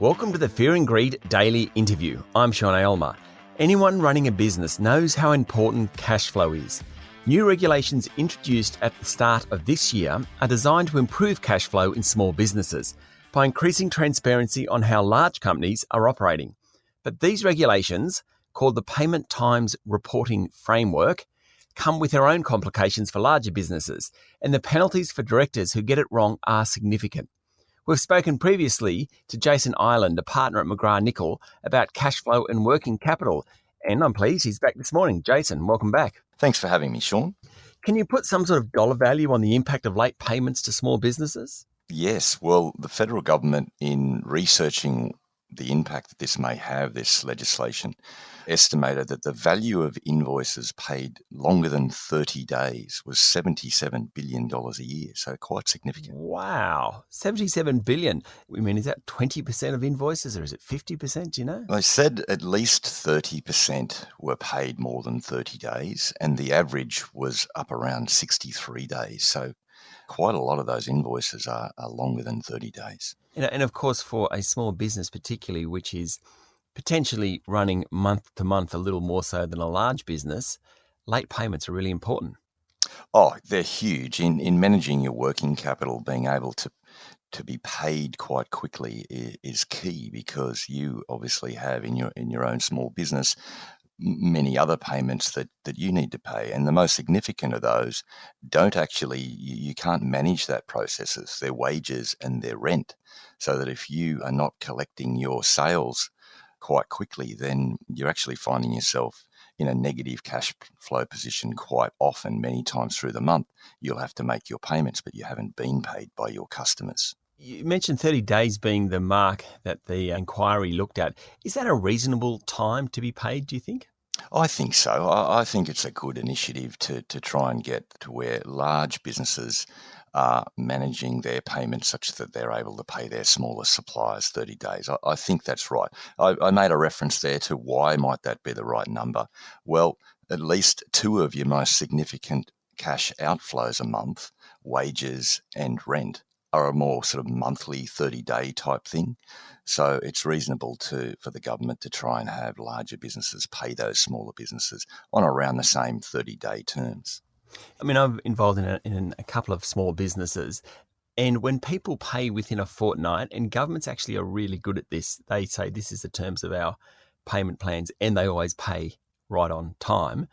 Welcome to the Fear and Greed Daily Interview. I'm Sean Aylmer. Anyone running a business knows how important cash flow is. New regulations introduced at the start of this year are designed to improve cash flow in small businesses by increasing transparency on how large companies are operating. But these regulations, called the Payment Times Reporting Framework, come with their own complications for larger businesses, and the penalties for directors who get it wrong are significant. We've spoken previously to Jason Ireland, a partner at McGrath Nicol, about cash flow and working capital. And I'm pleased he's back this morning. Jason, welcome back. Thanks for having me, Sean. Can you put some sort of dollar value on the impact of late payments to small businesses? Yes, well, the federal government, in researching the impact that this may have, this legislation, estimated that the value of invoices paid longer than 30 days was $77 billion a year, so quite significant. Wow, $77 billion. I mean, is that 20% of invoices or is it 50%, do you know? They said at least 30% were paid more than 30 days, and the average was up around 63 days, so quite a lot of those invoices are longer than 30 days. And of course, for a small business particularly, which is potentially running month to month a little more so than a large business, late payments are really important. Oh, they're huge. In managing your working capital, being able to be paid quite quickly is key, because you obviously have in your own small business many other payments that you need to pay, and the most significant of those don't actually, you can't manage that process. It's their wages and their rent, so that if you are not collecting your sales quite quickly, then you're actually finding yourself in a negative cash flow position quite often. Many times through the month you'll have to make your payments, but you haven't been paid by your customers. You mentioned 30 days being the mark that the inquiry looked at. Is that a reasonable time to be paid, do you think? I think so. I think it's a good initiative to try and get to where large businesses are managing their payments such that they're able to pay their smaller suppliers 30 days. I think that's right. I made a reference there to why might that be the right number. Well, at least two of your most significant cash outflows a month, wages and rent, are a more sort of monthly 30-day type thing. So it's reasonable for the government to try and have larger businesses pay those smaller businesses on around the same 30-day terms. I mean, I'm involved in a couple of small businesses, and when people pay within a fortnight, and governments actually are really good at this, they say this is the terms of our payment plans, and they always pay right on time.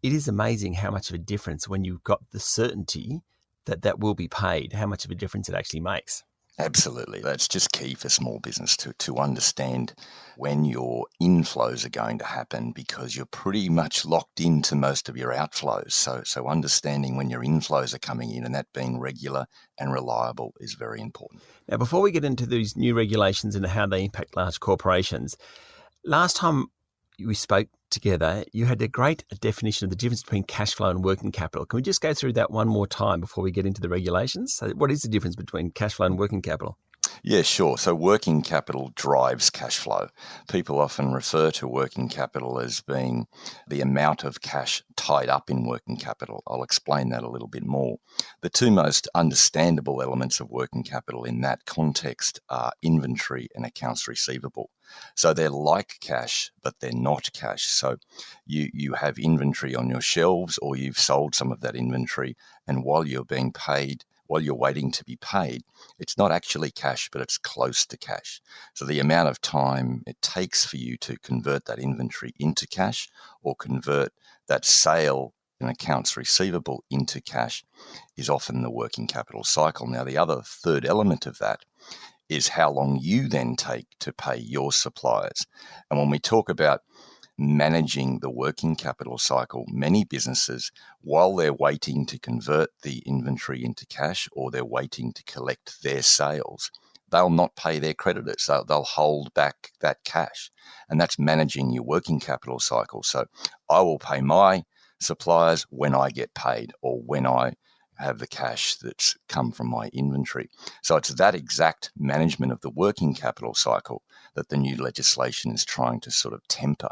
It is amazing how much of a difference, when you've got the certainty that will be paid, how much of a difference it actually makes. Absolutely. That's just key for small business to understand when your inflows are going to happen, because you're pretty much locked into most of your outflows. So understanding when your inflows are coming in and that being regular and reliable is very important. Now, before we get into these new regulations and how they impact large corporations, last time we spoke together, you had a great definition of the difference between cash flow and working capital. Can we just go through that one more time before we get into the regulations? So what is the difference between cash flow and working capital? Yeah, sure. So working capital drives cash flow. People often refer to working capital as being the amount of cash tied up in working capital. I'll explain that a little bit more. The two most understandable elements of working capital in that context are inventory and accounts receivable. So they're like cash, but they're not cash. So you have inventory on your shelves, or you've sold some of that inventory, and while you're being paid, while you're waiting to be paid, it's not actually cash, but it's close to cash. So the amount of time it takes for you to convert that inventory into cash, or convert that sale in accounts receivable into cash, is often the working capital cycle. Now, the other third element of that is how long you then take to pay your suppliers. And when we talk about managing the working capital cycle, many businesses, while they're waiting to convert the inventory into cash, or they're waiting to collect their sales, they'll not pay their creditors. They'll hold back that cash. And that's managing your working capital cycle. So I will pay my suppliers when I get paid, or when I have the cash that's come from my inventory. So it's that exact management of the working capital cycle that the new legislation is trying to sort of temper,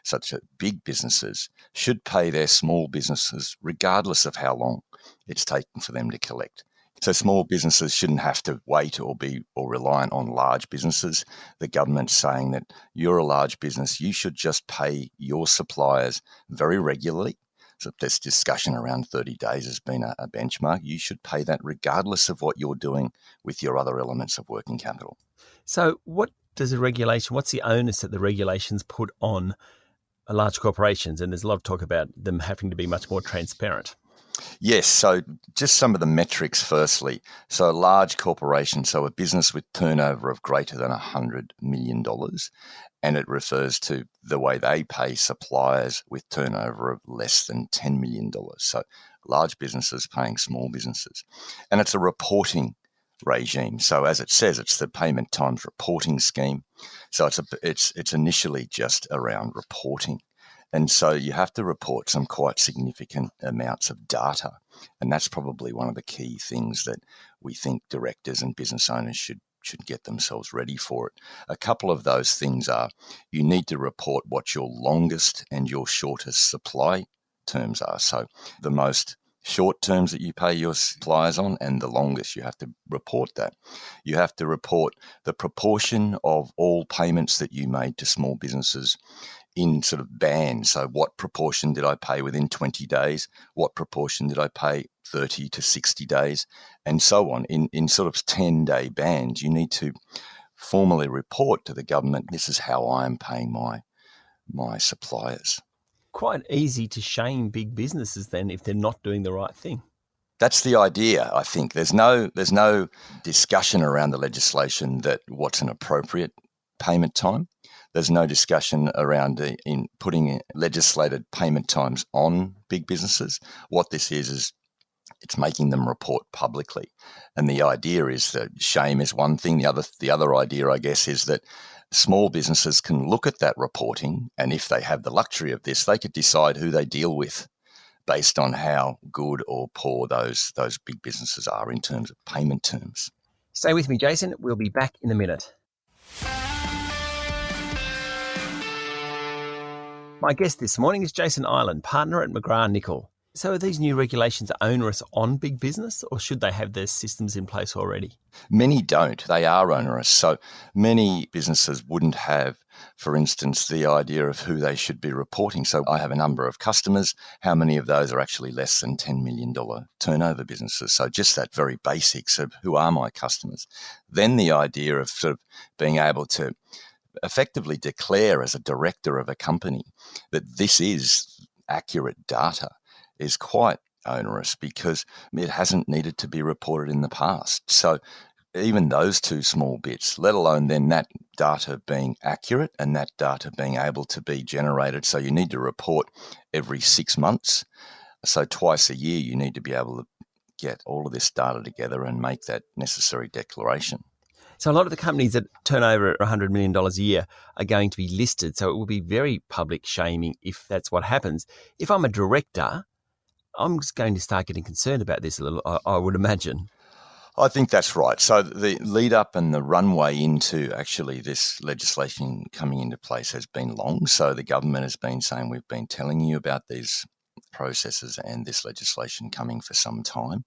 such that big businesses should pay their small businesses regardless of how long it's taken for them to collect. So small businesses shouldn't have to wait or be reliant on large businesses. The government's saying that you're a large business, you should just pay your suppliers very regularly. So this discussion around 30 days has been a benchmark. You should pay that regardless of what you're doing with your other elements of working capital. So what's the onus that the regulations put on large corporations? And there's a lot of talk about them having to be much more transparent. Yes, so just some of the metrics firstly. So a large corporation, so a business with turnover of greater than $100 million, and it refers to the way they pay suppliers with turnover of less than $10 million. So large businesses paying small businesses. And it's a reporting regime. So as it says, it's the payment times reporting scheme. So it's initially just around reporting. And so you have to report some quite significant amounts of data. And that's probably one of the key things that we think directors and business owners should get themselves ready for it. A couple of those things are you need to report what your longest and your shortest supply terms are. So the most short terms that you pay your suppliers on and the longest, you have to report that. You have to report the proportion of all payments that you made to small businesses in sort of bands. So what proportion did I pay within 20 days? What proportion did I pay 30 to 60 days? And so on. In sort of 10-day bands, you need to formally report to the government, this is how I am paying my suppliers. Quite easy to shame big businesses then if they're not doing the right thing. That's the idea, I think. There's no discussion around the legislation that what's an appropriate payment time. There's no discussion around in putting legislated payment times on big businesses. What this is it's making them report publicly. And the idea is that shame is one thing. The other idea, I guess, is that small businesses can look at that reporting, and if they have the luxury of this, they could decide who they deal with based on how good or poor those big businesses are in terms of payment terms. Stay with me, Jason. We'll be back in a minute. My guest this morning is Jason Ireland, partner at McGrath Nicol. So are these new regulations onerous on big business, or should they have their systems in place already? Many don't. They are onerous. So many businesses wouldn't have, for instance, the idea of who they should be reporting. So I have a number of customers. How many of those are actually less than $10 million turnover businesses? So just that very basics of who are my customers. Then the idea of sort of being able to effectively declare as a director of a company that this is accurate data is quite onerous because it hasn't needed to be reported in the past. So even those two small bits, let alone then that data being accurate and that data being able to be generated. So you need to report every 6 months. So twice a year, you need to be able to get all of this data together and make that necessary declaration. So a lot of the companies that turn over $100 million a year are going to be listed. So it will be very public shaming if that's what happens. If I'm a director, I'm just going to start getting concerned about this a little, I would imagine. I think that's right. So the lead up and the runway into actually this legislation coming into place has been long. So the government has been saying, we've been telling you about these processes and this legislation coming for some time.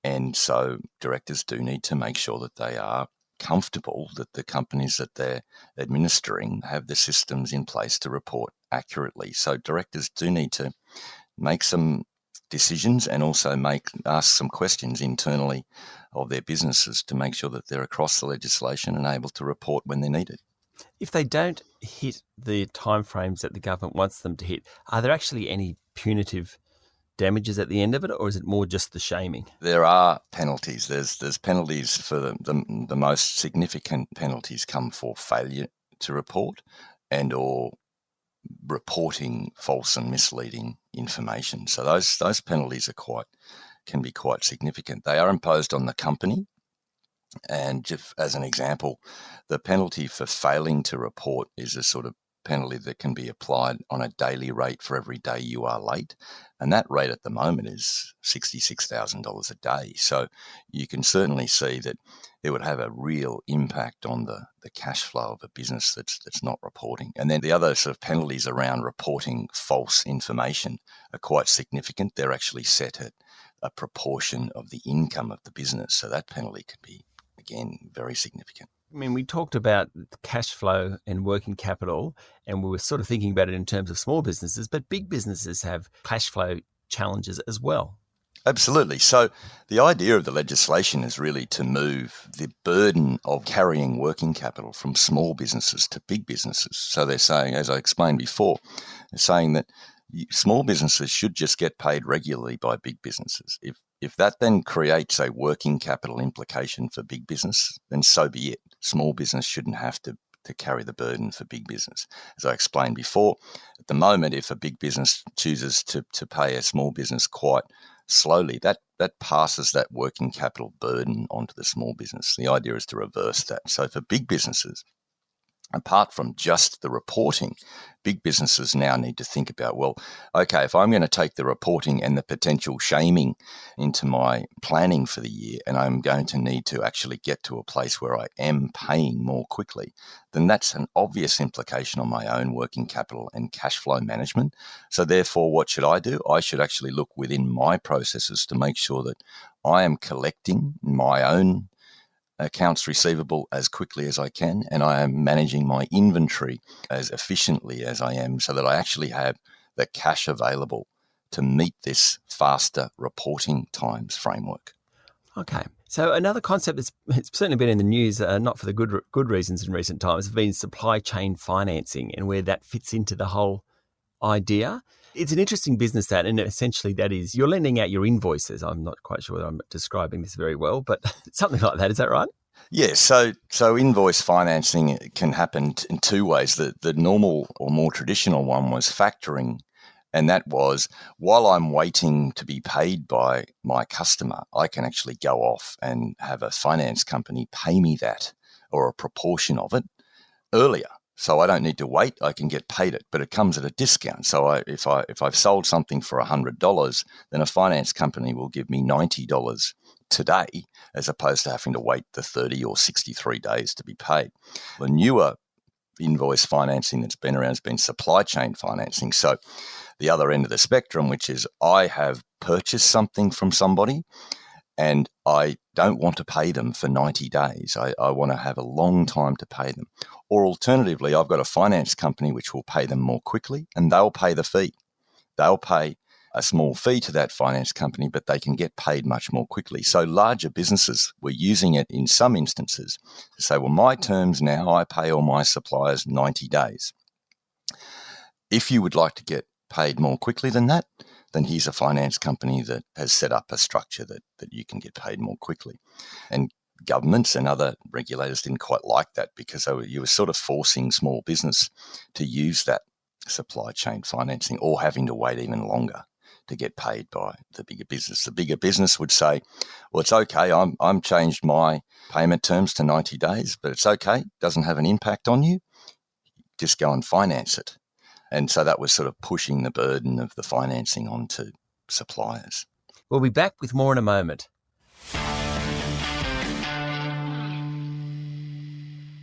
And so directors do need to make sure that they are comfortable that the companies that they're administering have the systems in place to report accurately. So directors do need to make some decisions and also ask some questions internally of their businesses to make sure that they're across the legislation and able to report when they're needed. If they don't hit the timeframes that the government wants them to hit, are there actually any punitive damages at the end of it, or is it more just the shaming? There are penalties. There's penalties for the most significant penalties come for failure to report and or reporting false and misleading information. So those penalties can be quite significant. They are imposed on the company. And just as an example, the penalty for failing to report is a sort of penalty that can be applied on a daily rate for every day you are late. And that rate at the moment is $66,000 a day. So you can certainly see that it would have a real impact on the cash flow of a business that's not reporting. And then the other sort of penalties around reporting false information are quite significant. They're actually set at a proportion of the income of the business. So that penalty could be, again, very significant. I mean, we talked about cash flow and working capital, and we were sort of thinking about it in terms of small businesses, but big businesses have cash flow challenges as well. Absolutely. So the idea of the legislation is really to move the burden of carrying working capital from small businesses to big businesses. So they're saying, as I explained before, they're saying that small businesses should just get paid regularly by big businesses. If that then creates a working capital implication for big business, then so be it. Small business shouldn't have to carry the burden for big business. As I explained before, at the moment, if a big business chooses to pay a small business quite slowly, that passes that working capital burden onto the small business. The idea is to reverse that. So for big businesses, apart from just the reporting, big businesses now need to think about, well, okay, if I'm going to take the reporting and the potential shaming into my planning for the year, and I'm going to need to actually get to a place where I am paying more quickly, then that's an obvious implication on my own working capital and cash flow management. So therefore, what should I do? I should actually look within my processes to make sure that I am collecting my own accounts receivable as quickly as I can, and I am managing my inventory as efficiently as I am, so that I actually have the cash available to meet this faster reporting times framework. Okay. So another concept that's it's certainly been in the news, not for the good reasons in recent times, has been supply chain financing and where that fits into the whole idea. It's an interesting business that, and essentially that is you're lending out your invoices. I'm not quite sure that I'm describing this very well, but something like that. Is that right? Yes, so invoice financing can happen in two ways. The normal or more traditional one was factoring, and that was while I'm waiting to be paid by my customer, I can actually go off and have a finance company pay me that or a proportion of it earlier. So I don't need to wait. I can get paid it, but it comes at a discount. So if I've sold something for $100, then a finance company will give me $90 today, as opposed to having to wait the 30 or 63 days to be paid. The newer invoice financing that's been around has been supply chain financing. So the other end of the spectrum, which is I have purchased something from somebody and I don't want to pay them for 90 days. I want to have a long time to pay them. Or alternatively, I've got a finance company which will pay them more quickly and they'll pay the fee. They'll pay a small fee to that finance company, but they can get paid much more quickly. So larger businesses were using it in some instances to say, well, my terms now, I pay all my suppliers 90 days. If you would like to get paid more quickly than that, then here's a finance company that has set up a structure that you can get paid more quickly. And governments and other regulators didn't quite like that because you were sort of forcing small business to use that supply chain financing or having to wait even longer to get paid by the bigger business. The bigger business would say, well, it's okay, I'm changed my payment terms to 90 days, but it's okay, doesn't have an impact on you, just go and finance it. And so that was sort of pushing the burden of the financing onto suppliers. We'll be back with more in a moment.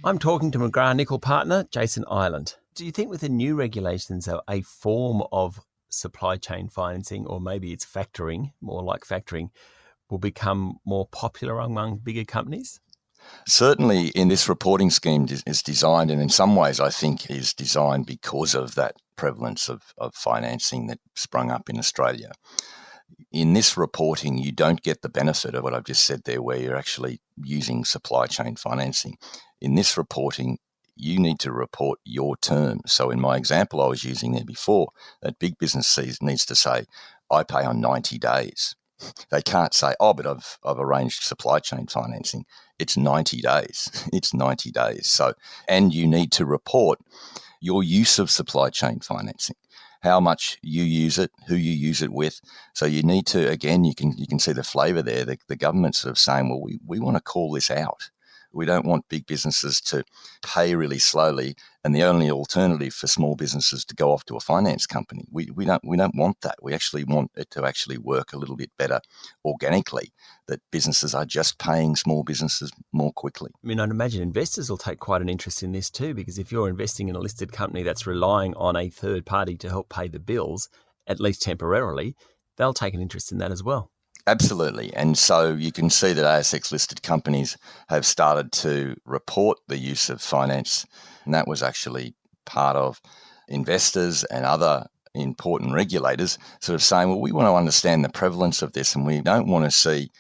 I'm talking to McGrath Nicol partner, Jason Ireland. Do you think with the new regulations, a form of supply chain financing, or maybe it's factoring, more like factoring, will become more popular among bigger companies? Certainly in this reporting scheme is designed, and in some ways I think is designed because of that prevalence of financing that sprung up in Australia. In this reporting, you don't get the benefit of what I've just said there, where you're actually using supply chain financing. In this reporting, you need to report your terms. So in my example I was using there before, that big business needs to say, I pay on 90 days. They can't say, oh, but I've arranged supply chain financing. It's 90 days. It's 90 days. So, and you need to report your use of supply chain financing, how much you use it, who you use it with. So you need to, again, you can see the flavour there. The government's sort of saying, well, we want to call this out. We don't want big businesses to pay really slowly, and the only alternative for small businesses to go off to a finance company. We don't want that. We actually want it to actually work a little bit better organically, that businesses are just paying small businesses more quickly. I mean, I'd imagine investors will take quite an interest in this too, because if you're investing in a listed company that's relying on a third party to help pay the bills, at least temporarily, they'll take an interest in that as well. Absolutely. And so you can see that ASX listed companies have started to report the use of finance. And that was actually part of investors and other important regulators sort of saying, well, we want to understand the prevalence of this, and we don't want to see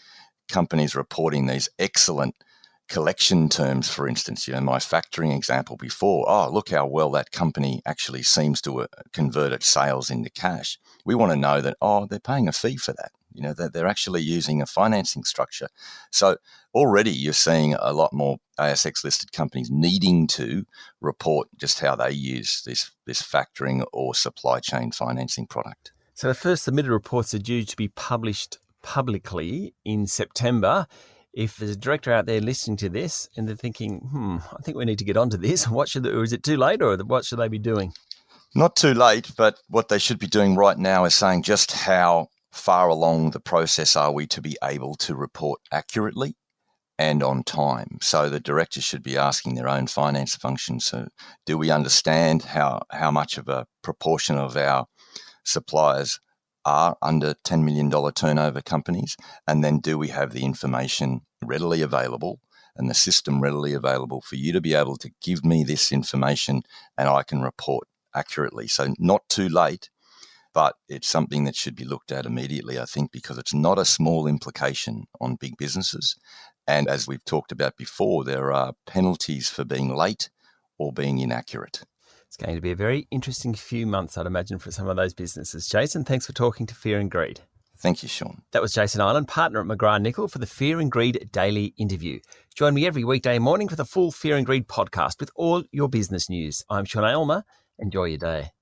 companies reporting these excellent collection terms, for instance. My factoring example before, oh, look how well that company actually seems to convert its sales into cash. We want to know that, oh, they're paying a fee for that, that they're actually using a financing structure. So already you're seeing a lot more ASX listed companies needing to report just how they use this factoring or supply chain financing product. So the first submitted reports are due to be published publicly in September. If there's a director out there listening to this and they're thinking, I think we need to get onto this, or is it too late, or what should they be doing? Not too late, but what they should be doing right now is saying just how far along the process are we to be able to report accurately and on time. So the directors should be asking their own finance function. So do we understand how much of a proportion of our suppliers are under $10 million turnover companies? And then do we have the information readily available and the system readily available for you to be able to give me this information and I can report accurately? So not too late, but it's something that should be looked at immediately, I think, because it's not a small implication on big businesses. And as we've talked about before, there are penalties for being late or being inaccurate. It's going to be a very interesting few months, I'd imagine, for some of those businesses. Jason, thanks for talking to Fear and Greed. Thank you, Sean. That was Jason Ireland, partner at McGrath Nicol, for the Fear and Greed Daily Interview. Join me every weekday morning for the full Fear and Greed podcast with all your business news. I'm Sean Aylmer. Enjoy your day.